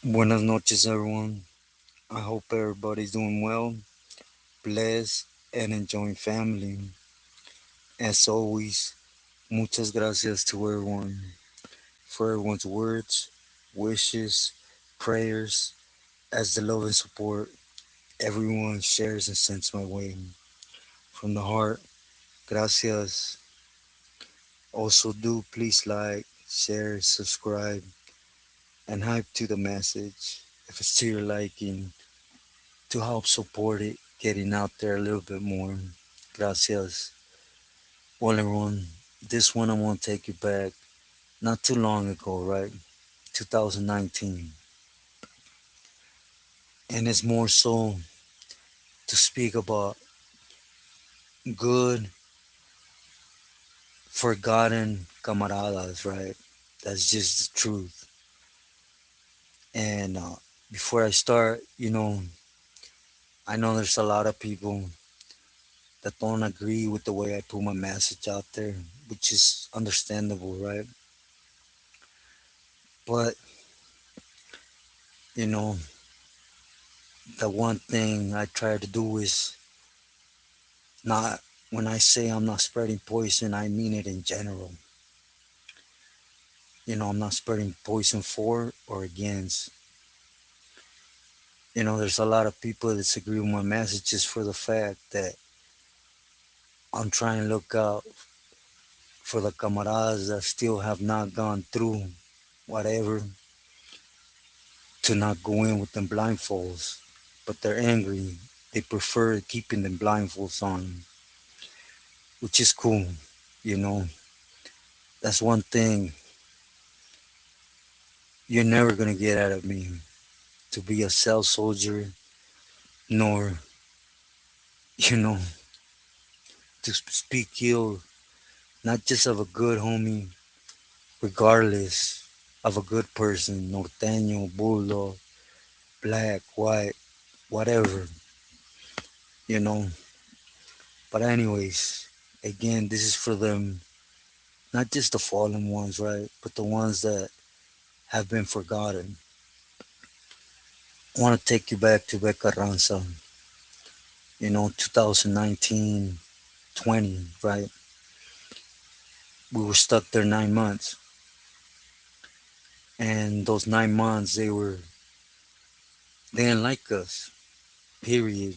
Buenas noches, everyone. I hope everybody's doing well, blessed, and enjoying family. As always, muchas gracias to everyone for everyone's words, wishes, prayers, as the love and support everyone shares and sends my way. From the heart, gracias. Also, do please like, share, subscribe, and hype to the message if it's to your liking to help support it getting out there a little bit more. Gracias. Well, everyone, this one I want to take you back not too long ago, right? 2019. And it's more so to speak about good, forgotten camaradas, right? That's just the truth. And before I start, I know there's a lot of people that don't agree with the way I put my message out there, which is understandable, right? But, you know, the one thing I try to do is not, when I say I'm not spreading poison, I mean it in general. I'm not spreading poison for or against. There's a lot of people that disagree with my messages for the fact that I'm trying to look out for the camaradas that still have not gone through whatever to not go in with them blindfolds. But they're angry. They prefer keeping them blindfolds on, which is cool. You know, that's one thing you're never gonna get out of me, to be a cell soldier, nor, you know, to speak ill, not just of a good homie, regardless of a good person, norteño, bulldog, black, white, whatever, you know. But anyways, again, this is for them, not just the fallen ones, right, but the ones that have been forgotten. I want to take you back to V Carranza, 2019, 20, right? We were stuck there 9 months. And those 9 months, they didn't like us, period,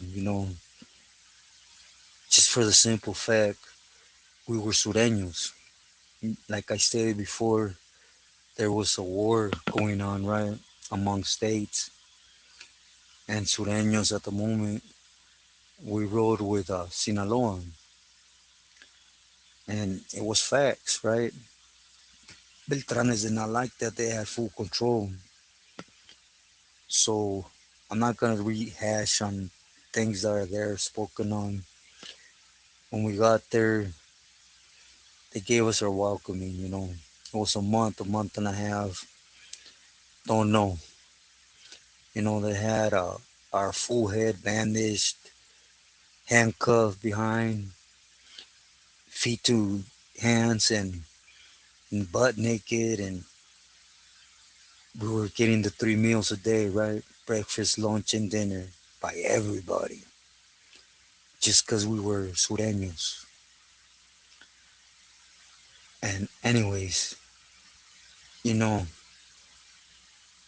just for the simple fact we were sureños. Like I stated before, there was a war going on, right, among states. And sureños at the moment, we rode with Sinaloa. And it was facts, right? Beltranes did not like that. They had full control. So I'm not going to rehash on things that are there spoken on. When we got there, they gave us our welcoming, It was a month and a half. Don't know. They had our full head bandaged, handcuffed behind, feet to hands, and butt naked. And we were getting the 3 meals a day, right? Breakfast, lunch, and dinner by everybody. Just because we were sureños. And, anyways, you know,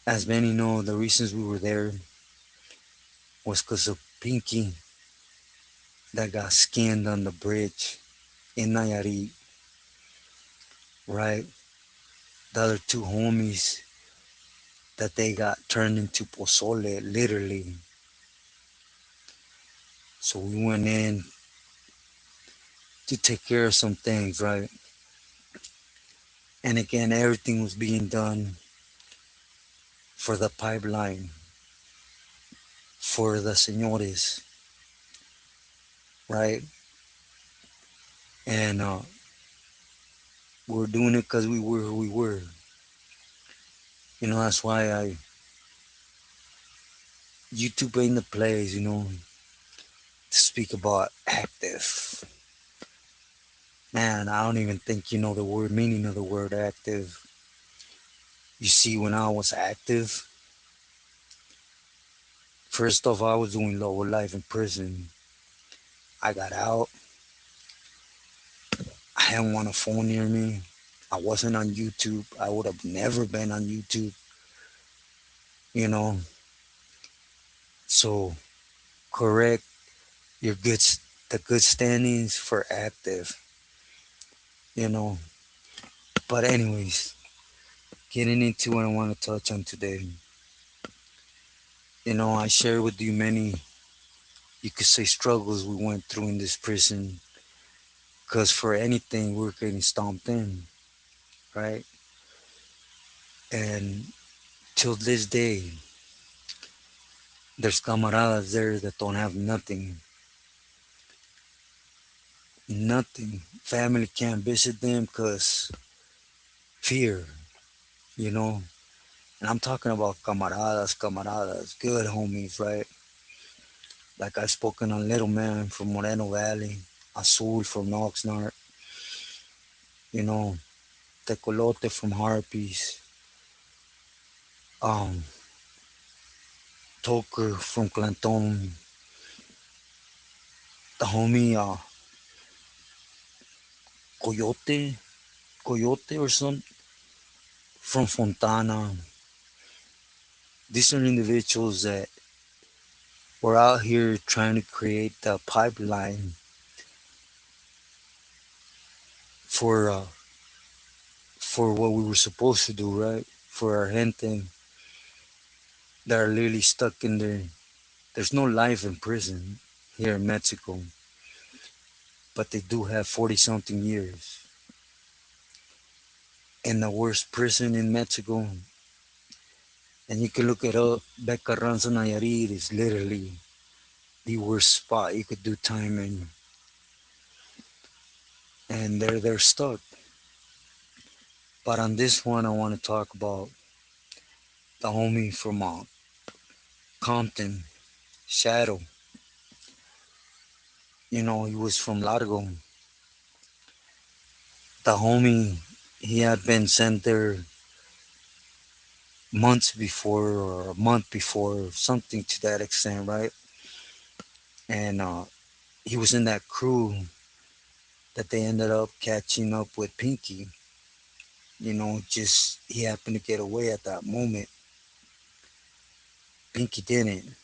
as many know, the reasons we were there was because of Pinky that got skinned on the bridge in Nayarit, right? The other two homies that they got turned into pozole, literally. So we went in to take care of some things, right? And again, everything was being done for the pipeline, for the senores, right? And we were doing it because we were who we were. That's why YouTube ain't the place, to speak about active. Man, I don't even think you know the word meaning of the word active. You see, when I was active, First off, I was doing lower life in prison. I got out. I didn't want a phone near me. I wasn't on YouTube. I would have never been on YouTube, you know. So correct your the good standings for active, you know. But anyways, getting into what I want to touch on today. I share with you many, you could say, struggles we went through in this prison. Cause for anything we're getting stomped in, right? And till this day, there's camaradas there that don't have nothing, nothing. Family can't visit them cause fear, you know. And I'm talking about camaradas, good homies, right? Like I've spoken on Little Man from Moreno Valley, Azul from Oxnard, you know, Tecolote from Harpies, um, Toker from Clanton, the homie Coyote, Coyote or some from Fontana. These are individuals that were out here trying to create the pipeline for uh, for what we were supposed to do, right? For our gente that are literally stuck in there. There's no life in prison here in Mexico, but they do have 40 something years. And the worst prison in Mexico, and you can look it up, V Carranza, Nayarit is literally the worst spot you could do time in. And they're stuck. But on this one, I want to talk about the homie from Compton, Shadow. He was from Largo. The homie, he had been sent there months before or a month before, something to that extent, right? And he was in that crew that they ended up catching up with Pinky. Just he happened to get away at that moment. Pinky didn't.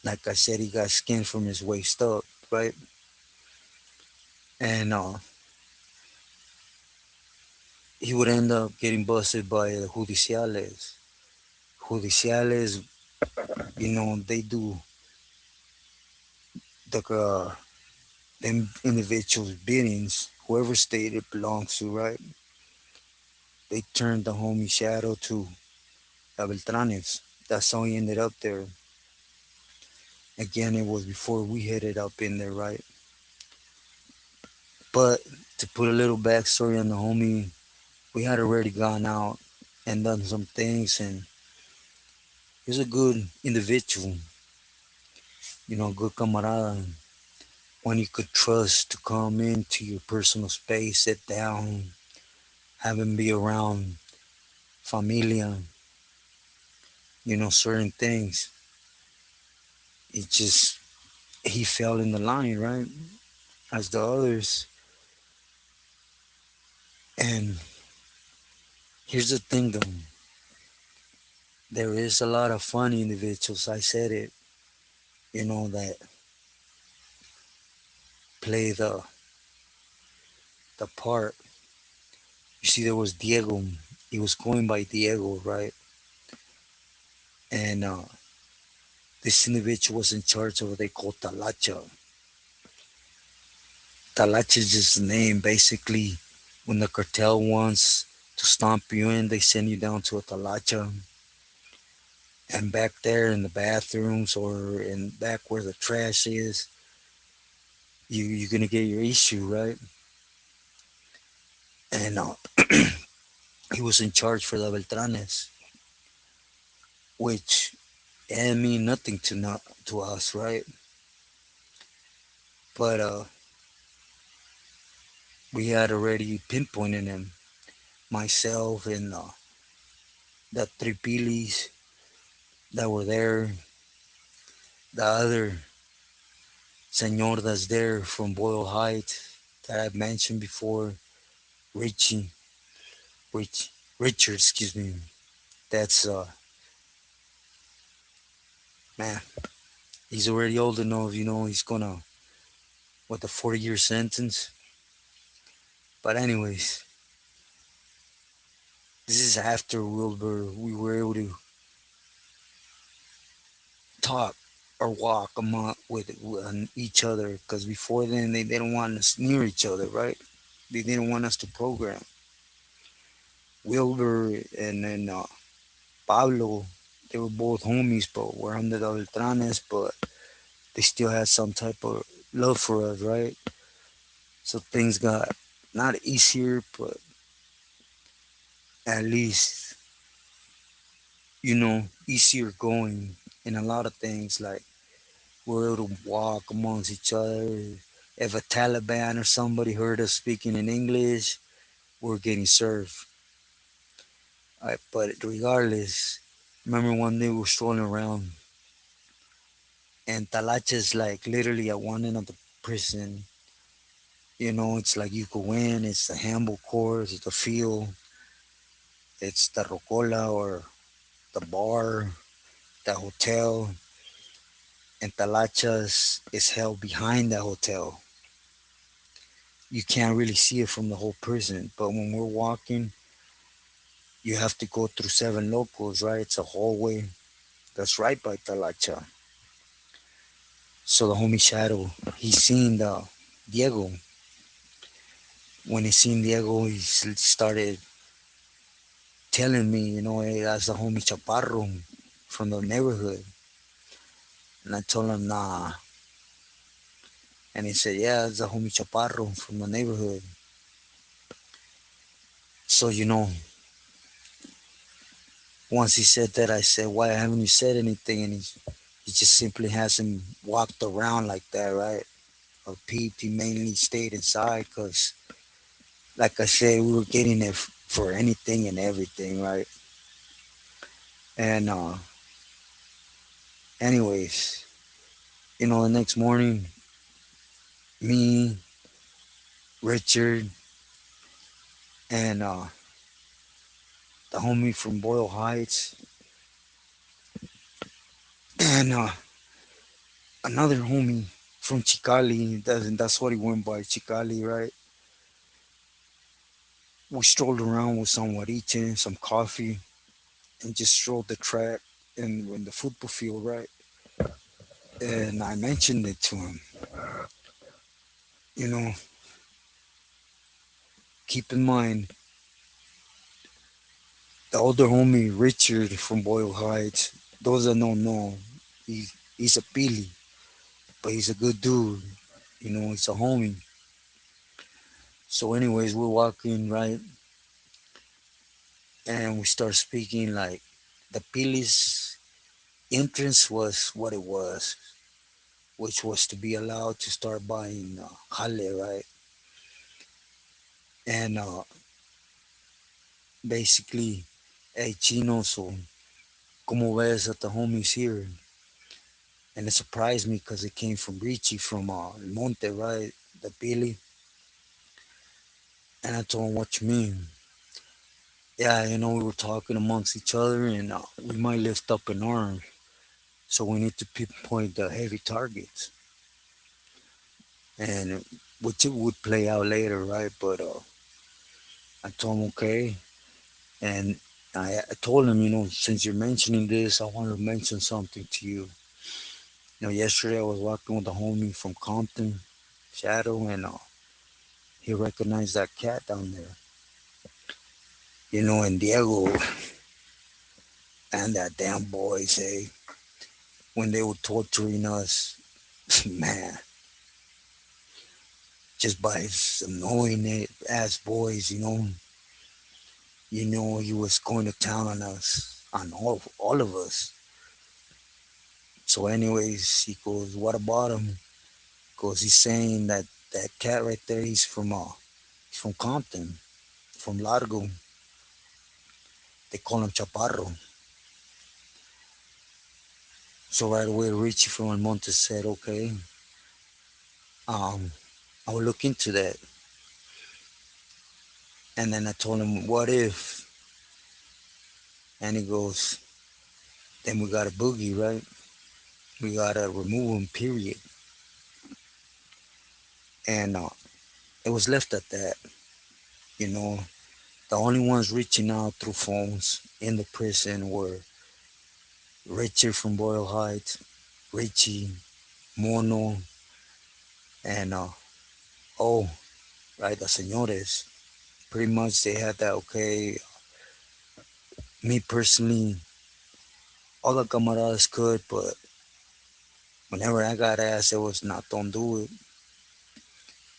Like I said, he got skinned from his waist up, right? And he would end up getting busted by the judiciales. Judiciales, they do the them individuals' biddings, whoever state it belongs to, right? They turned the homie Shadow to the Beltranes. That's how he ended up there. Again, it was before we headed up in there, right? But to put a little backstory on the homie, we had already gone out and done some things, and he was a good individual, good camarada, one you could trust to come into your personal space, sit down, have him be around familia, certain things. It just, he fell in the line, right? As the others. And here's the thing though, there is a lot of funny individuals, I said it, that play the part. You see, there was Diego. He was going by Diego, right? And this individual was in charge of what they call talacha. Talacha is just a name. Basically, when the cartel wants to stomp you in, they send you down to a talacha. And back there in the bathrooms or in back where the trash is, you're gonna get your issue, right? And he was in charge for the Beltranes, which and mean nothing to not to us, right? But we had already pinpointed him, myself and the three pilis that were there. the other senor that's there from Boyle Heights that I mentioned before, Richie, Rich, Richard, excuse me. That's man, he's already old enough, he's gonna what the 40-year sentence. But anyways, this is after Wilbur we were able to talk or walk among with each other because before then they didn't want us near each other, right? They didn't want us to program. Wilbur and then Pablo, they were both homies, but were under the Beltranes, but they still had some type of love for us, right? So things got not easier, but at least, easier going in a lot of things. Like we're able to walk amongst each other. If a Taliban or somebody heard us speaking in English, we're getting served. But regardless, remember one day we were strolling around and Talacha's like literally at one end of the prison. It's like you could win. It's the handball course, it's the field, it's the rocola or the bar, the hotel, and Talachas is held behind the hotel. You can't really see it from the whole prison, but when we're walking, you have to go through seven locals, right? It's a hallway that's right by Talacha. So the homie Shadow, he seen the Diego. When he seen Diego, he started telling me, hey, that's the homie Chaparro from the neighborhood. And I told him, nah. And he said, yeah, it's the homie Chaparro from the neighborhood. So, once he said that, I said, why haven't you said anything? And he just simply hasn't walked around like that, right? Or peeped. He mainly stayed inside because, like I said, we were getting it for anything and everything, right? And, anyways, the next morning, me, Richard, and the homie from Boyle Heights, and another homie from Chicali. That's what he went by, Chicali, right? We strolled around with some guariche, some coffee, and just strolled the track and in the football field, right? And I mentioned it to him. You know, keep in mind the older homie Richard from Boyle Heights. Those that don't know, he's a pili, but he's a good dude. He's a homie. So, anyways, we're walking right, and we start speaking like the Pili's entrance was what it was, which was to be allowed to start buying jale, right? And basically, hey Chino, so como ves that the homies here? And it surprised me because it came from Richie from El Monte, right? The Pili. And I told him, what you mean? Yeah, we were talking amongst each other and we might lift up an arm. So we need to pinpoint the heavy targets. And which it would play out later, right? But I told him, okay. And I told him, since you're mentioning this, I want to mention something to you. Yesterday I was walking with a homie from Compton, Shadow, and he recognized that cat down there. And Diego and that damn boy say when they were torturing us, man, just by his annoying ass boys, he was going to town on us, on all of us. So, anyways, he goes, "What about him?" Because he's saying that that cat right there, he's from Compton, from Largo. They call him Chaparro. So right away, Richie from El Monte said, okay, um, I will look into that. And then I told him, what if? And he goes, then we got a boogie, right? We got to remove him, period. And it was left at that. You know, the only ones reaching out through phones in the prison were Richard from Boyle Heights, Richie, Mono, and oh, right, the señores. Pretty much they had that, okay. Me personally, all the camaradas could, but whenever I got asked, it was not, don't do it.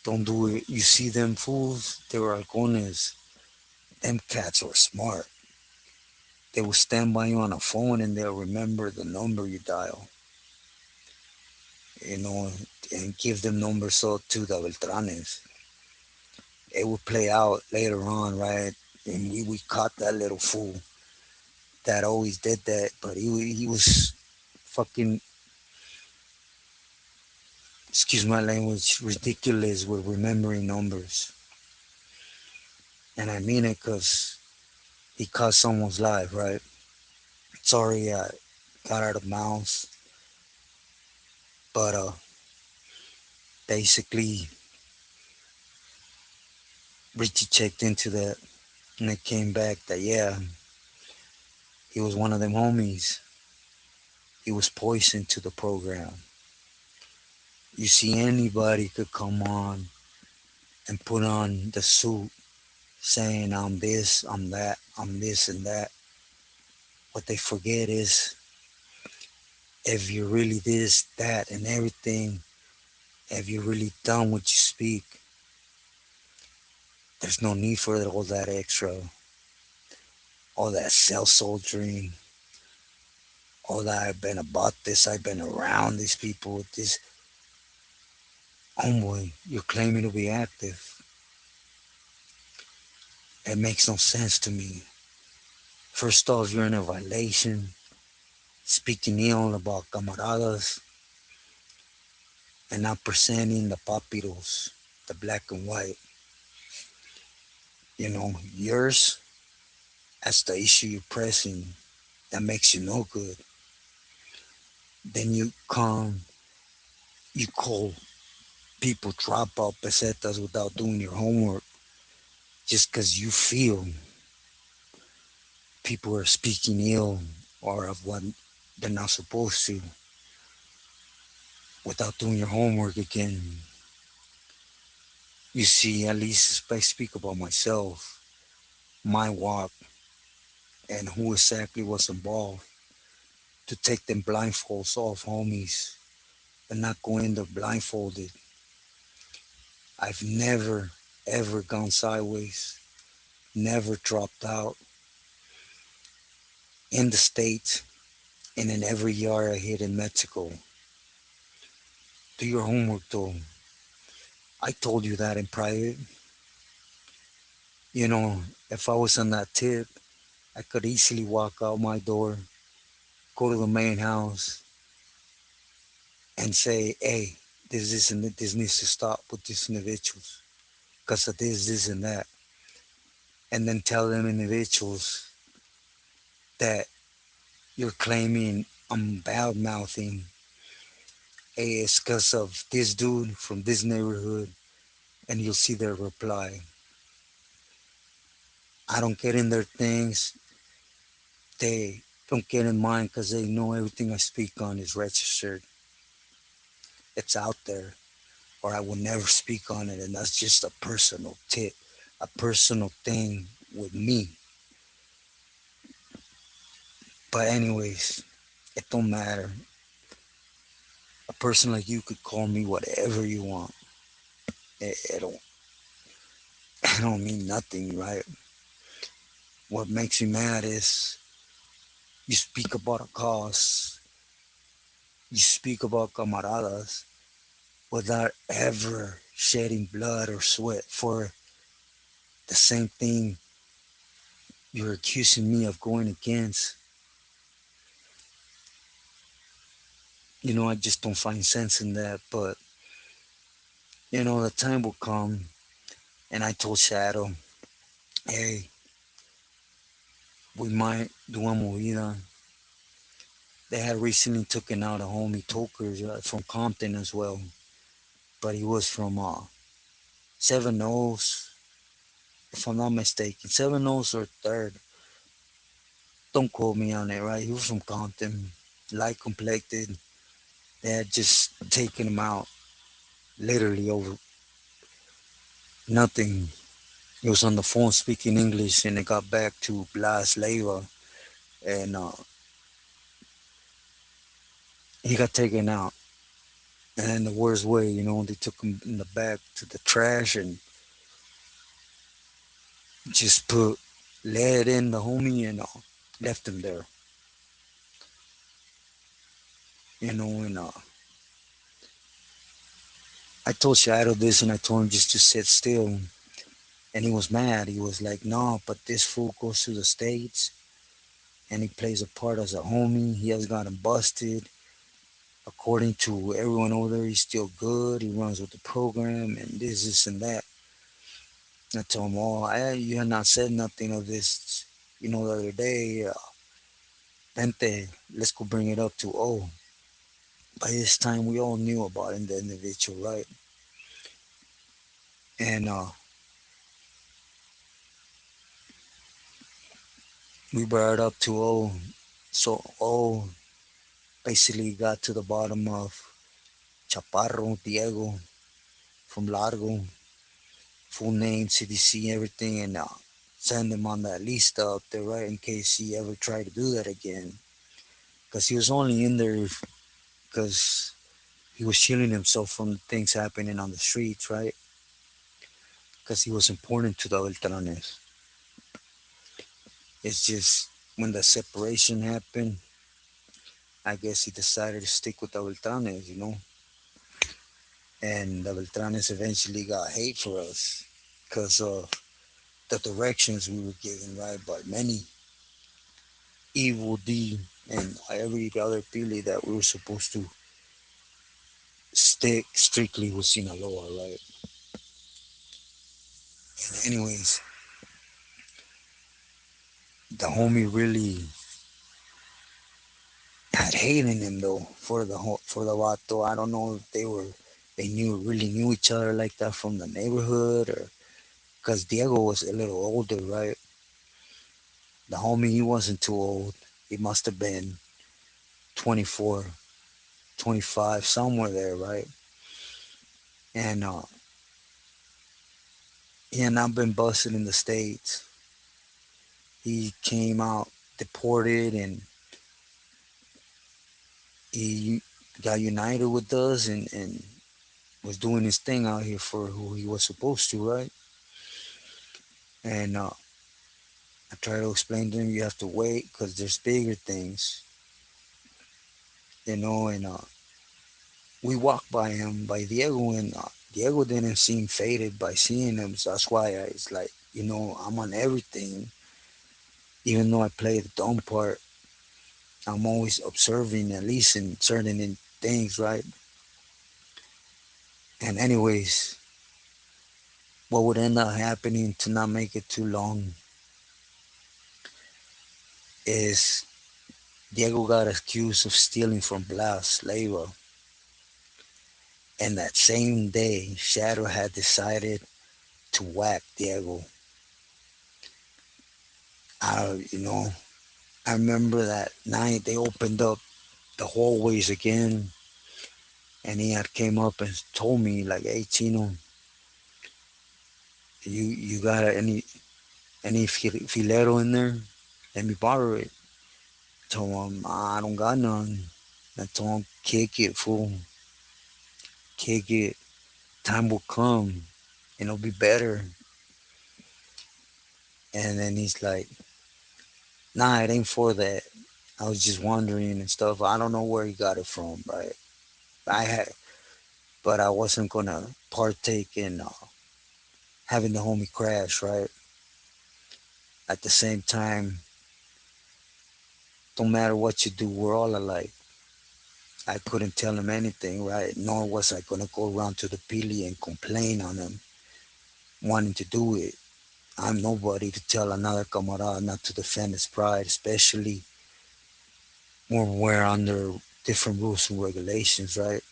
Don't do it. You see them fools, they were halcones. Them cats were smart. They will stand by you on a phone and they'll remember the number you dial, you know, and give them numbers so to the Beltranes. It would play out later on, right? And we caught that little fool that always did that, but he was fucking, excuse my language, ridiculous with remembering numbers. And I mean it because he caught someone's life, right? Sorry, I got out of mouth, but basically, Richie checked into that, and it came back that yeah, he was one of them homies. He was poisoned to the program. You see, anybody could come on and put on the suit saying, I'm this, I'm that, I'm this and that. What they forget is if you're really this, that, and everything, if you're really done what you speak, there's no need for all that extra, all that self soldiering, all that I've been about this, I've been around these people, this homeboy, you're claiming to be active. It makes no sense to me. First off, you're in a violation, speaking ill about camaradas, and not presenting the papiros, the black and white. You know, yours, that's the issue you're pressing. That makes you no good. Then you call people drop out pesetas without doing your homework just because you feel people are speaking ill or of what they're not supposed to without doing your homework again. You see, at least if I speak about myself, my walk, and who exactly was involved to take them blindfolds off, homies, and not go in there blindfolded. I've never, ever gone sideways, never dropped out in the States and in every yard I hit in Mexico. Do your homework though. I told you that in private. You know, if I was on that tip, I could easily walk out my door, go to the main house, and say, hey, this needs to stop with these individuals because of this, and that. And then tell them individuals that you're claiming I'm bad mouthing. Hey, it's because of this dude from this neighborhood. And you'll see their reply. I don't get in their things. They don't get in mine because they know everything I speak on is registered. It's out there. Or I will never speak on it. And that's just a personal tip, a personal thing with me. But anyways, it don't matter. A person like you could call me whatever you want. It don't it don't mean nothing, right? What makes me mad is you speak about a cause, you speak about camaradas without ever shedding blood or sweat for the same thing you're accusing me of going against. I just don't find sense in that. But, the time will come. And I told Shadow, hey, we might do a movida. They had recently taken out a homie Toker from Compton as well. But he was from Seven O's, if I'm not mistaken. Seven O's or third. Don't quote me on it, right? He was from Compton, light complected. They had just taken him out literally over nothing. He was on the phone speaking English, and it got back to Blas Leiva, and he got taken out. And in the worst way, they took him in the back to the trash and just put lead in the homie and left him there. And I told Shadow this, and I told him just to sit still. And he was mad. He was like, "No, but this fool goes to the States and he plays a part as a homie. He has gotten busted. According to everyone over there, he's still good. He runs with the program and this, and that." I told him, "Oh, you had not said nothing of this, the other day. Vente, let's go bring it up to O." By this time, we all knew about him, the individual, right? And we brought it up to O. So O basically got to the bottom of Chaparro Diego from Largo, full name, CDC, everything, and send him on that list up there, right, in case he ever tried to do that again. Because he was only in there because he was shielding himself from the things happening on the streets, right? Because he was important to the Beltranes. It's just when the separation happened, I guess he decided to stick with the Beltranes. And the Beltranes eventually got hate for us because of the directions we were given, right, by many evil D and every other Pili that we were supposed to stick strictly with Sinaloa, right? And anyways, the homie really had hate in him though for the vato. I don't know if they really knew each other like that from the neighborhood or because Diego was a little older, right? The homie, he wasn't too old. He must have been 24, 25, somewhere there, right? And he had not been busted in the States. He came out deported and he got united with us and was doing his thing out here for who he was supposed to, right? And I try to explain to him you have to wait because there's bigger things, and we walked by him, by Diego, and Diego didn't seem faded by seeing him. So that's why it's like, I'm on everything. Even though I play the dumb part, I'm always observing, at least in certain things, right? And anyways, what would end up happening, to not make it too long, is Diego got accused of stealing from Blas Leiva. And that same day, Shadow had decided to whack Diego. I remember that night they opened up the hallways again, and he had came up and told me like, "Hey Chino, you got any filero in there? Let me borrow it." Told him, "I don't got none." I told him, "Kick it, fool. Kick it. Time will come, and it'll be better." And then he's like, "Nah, it ain't for that. I was just wondering and stuff. I don't know where he got it from, right? I had, but I wasn't gonna partake in having the homie crash, right? At the same time, don't matter what you do, we're all alike. I couldn't tell him anything, right? Nor was I gonna go around to the Pili and complain on him wanting to do it. I'm nobody to tell another camarada not to defend his pride, especially when we're under different rules and regulations, right?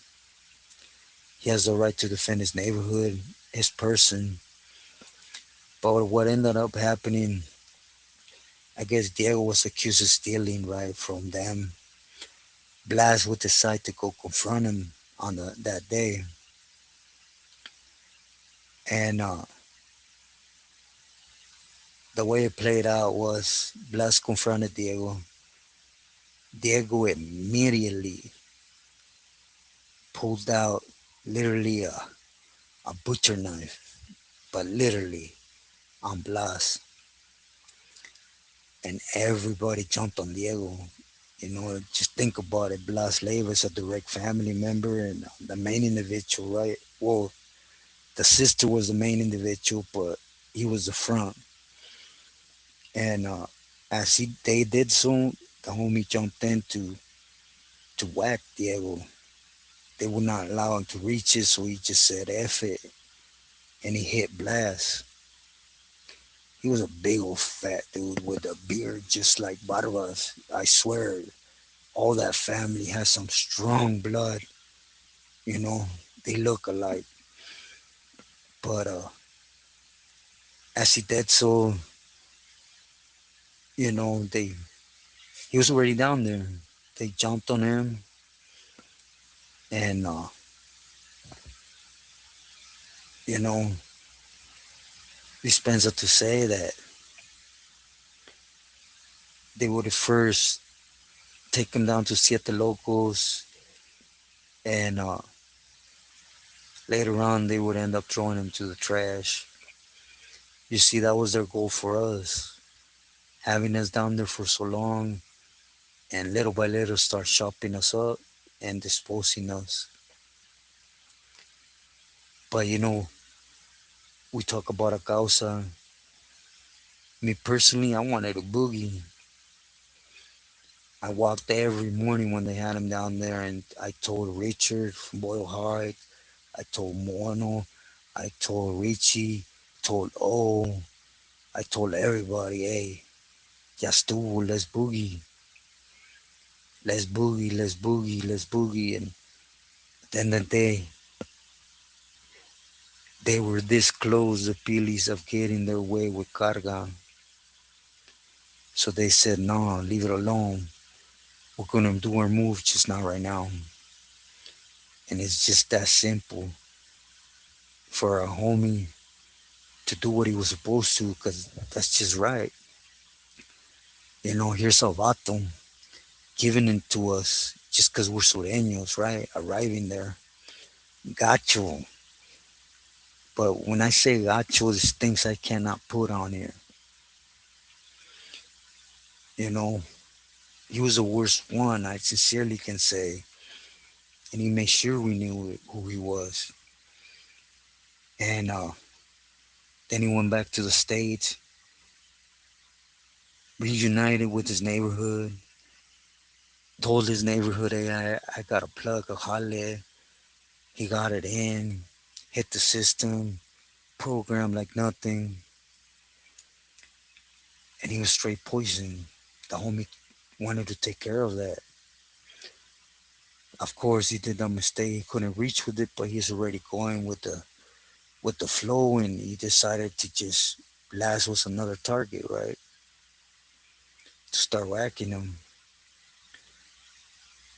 He has the right to defend his neighborhood, his person. But what ended up happening, I guess Diego was accused of stealing, right, from them. Blas would decide to go confront him on that day. And the way it played out was Blas confronted Diego. Diego immediately pulled out literally a butcher knife, but literally on Blas. And everybody jumped on Diego. You know, just think about it. Blas Leiva is a direct family member and the main individual, right? Well, the sister was the main individual, but he was the front. And as they did so, the homie jumped in to whack Diego. They would not allow him to reach it, so he just said F it, and he hit Blas. He was a big old fat dude with a beard just like Barbas. I swear, all that family has some strong blood, you know. They look alike. But as he did so, they he was already down there. They jumped on him, and you know, dispensa to say that they would first take him down to Siete Locos, and later on they would end up throwing him to the trash. You see, that was their goal for us, having us down there for so long, and little by little start chopping us up and disposing us. But we talk about a causa. Me personally, I wanted a boogie. I walked every morning when they had him down there, and I told Richard from Boyle Hart, I told Mono, I told Richie, told O, I told everybody, hey, ya estuvo, let's boogie, let's boogie, let's boogie, let's boogie. And at the end of the day, they were this close, the Pilis, of getting their way with Carga. So they said, no, leave it alone. We're gonna do our move, just not right now. And it's just that simple for a homie to do what he was supposed to, because that's just right. Here's a vato giving it to us just because we're sureños, right? Arriving there. Gacho. But when I say gacho, there's things I cannot put on here. You know, he was the worst one, I sincerely can say. And he made sure we knew who he was. And then he went back to the States, reunited with his neighborhood, told his neighborhood, hey, I got a plug, a jale. He got it in, hit the system, programmed like nothing, and he was straight poison. The homie wanted to take care of that. Of course, he did a mistake. He couldn't reach with it, but he's already going with the flow, and he decided to just blast was another target, right? To start whacking him.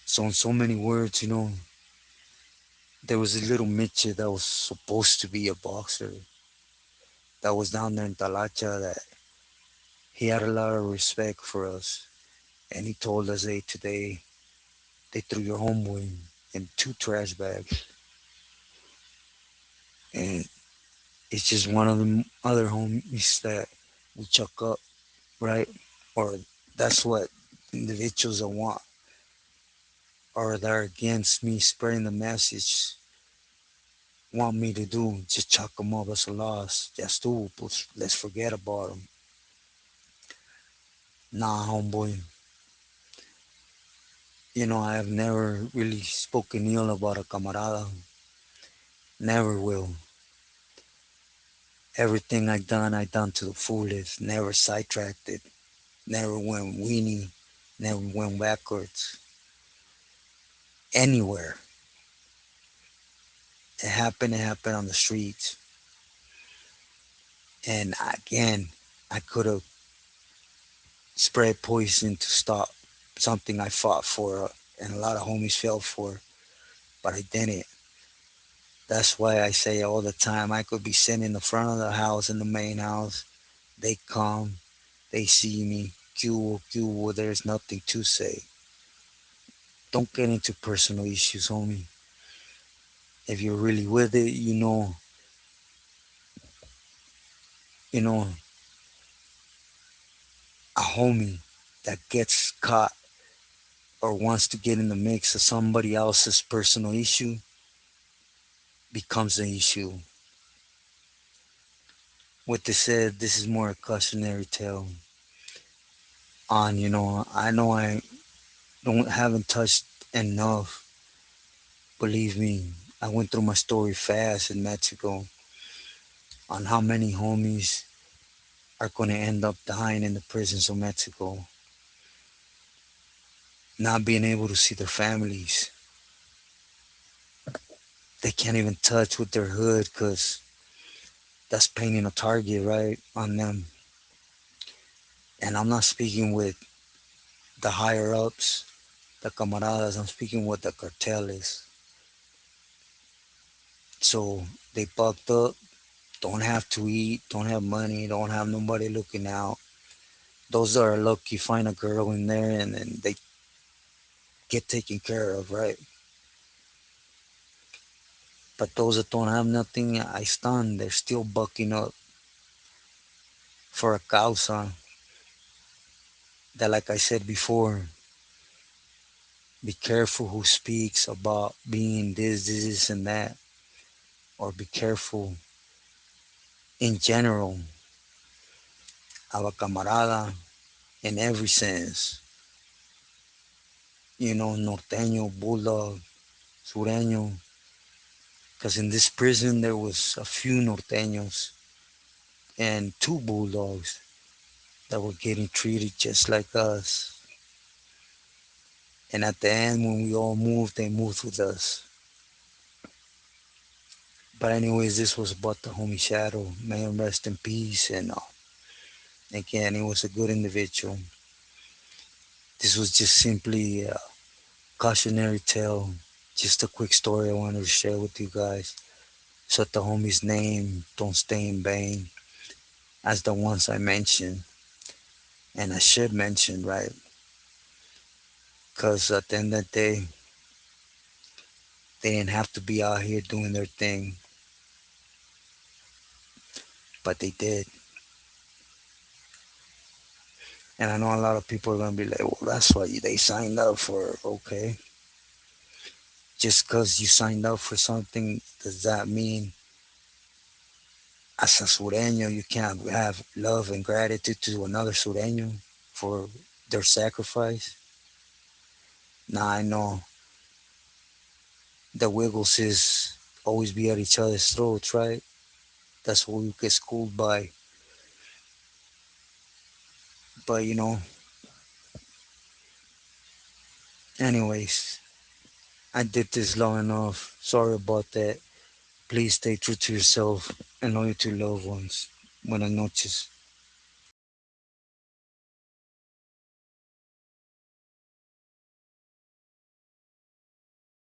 So in so many words, there was a little midget that was supposed to be a boxer that was down there in Talacha that he had a lot of respect for us, and he told us, hey, today they threw your homeboy in two trash bags. And it's just one of the other homies that we chuck up, right? Or that's what individuals that want or that are against me spreading the message want me to do. Just chuck them up as a loss. Just do. Let's forget about them. Nah, homeboy. I have never really spoken ill about a camarada. Never will. Everything I done to the fullest. Never sidetracked it. Never went weenie. Never went backwards. Anywhere. It happened on the streets. And again, I could have spread poison to stop something I fought for and a lot of homies fell for, but I didn't. That's why I say all the time I could be sitting in the front of the house in the main house. They come, they see me, cubo, there's nothing to say. Don't get into personal issues, homie. If you're really with it, you know, a homie that gets caught or wants to get in the mix of somebody else's personal issue becomes an issue. With this said, this is more a cautionary tale on, I know I don't haven't touched enough. Believe me, I went through my story fast in Mexico on how many homies are going to end up dying in the prisons of Mexico, not being able to see their families. They can't even touch with their hood because that's painting a target, right, on them. And I'm not speaking with the higher ups, the camaradas, I'm speaking with the carteles. So they bucked up, don't have to eat, don't have money, don't have nobody looking out. Those that are lucky find a girl in there and then they get taken care of, right? But those that don't have nothing, I stun. They're still bucking up for a causa that, like I said before, be careful who speaks about being this, and that, or be careful in general of a camarada in every sense. Norteño, bulldog, sureño. Because in this prison there was a few norteños and two bulldogs that were getting treated just like us. And at the end, when we all moved, they moved with us. But anyways, this was about the homie Shadow. May him rest in peace. And again, he was a good individual. This was just simply a cautionary tale. Just a quick story I wanted to share with you guys. So that the homie's name don't stay in vain as the ones I mentioned. And I should mention, right? Because at the end of the day, they didn't have to be out here doing their thing, but they did. And I know a lot of people are gonna be like, "Well, that's what they signed up for." Okay, just because you signed up for something, does that mean, as a sureño, you can't have love and gratitude to another sureño for their sacrifice? Now I know the Wiggles is always be at each other's throats, right? That's what we get schooled by. But anyways, I did this long enough. Sorry about that. Please stay true to yourself and loyal to loved ones. Buenas noches.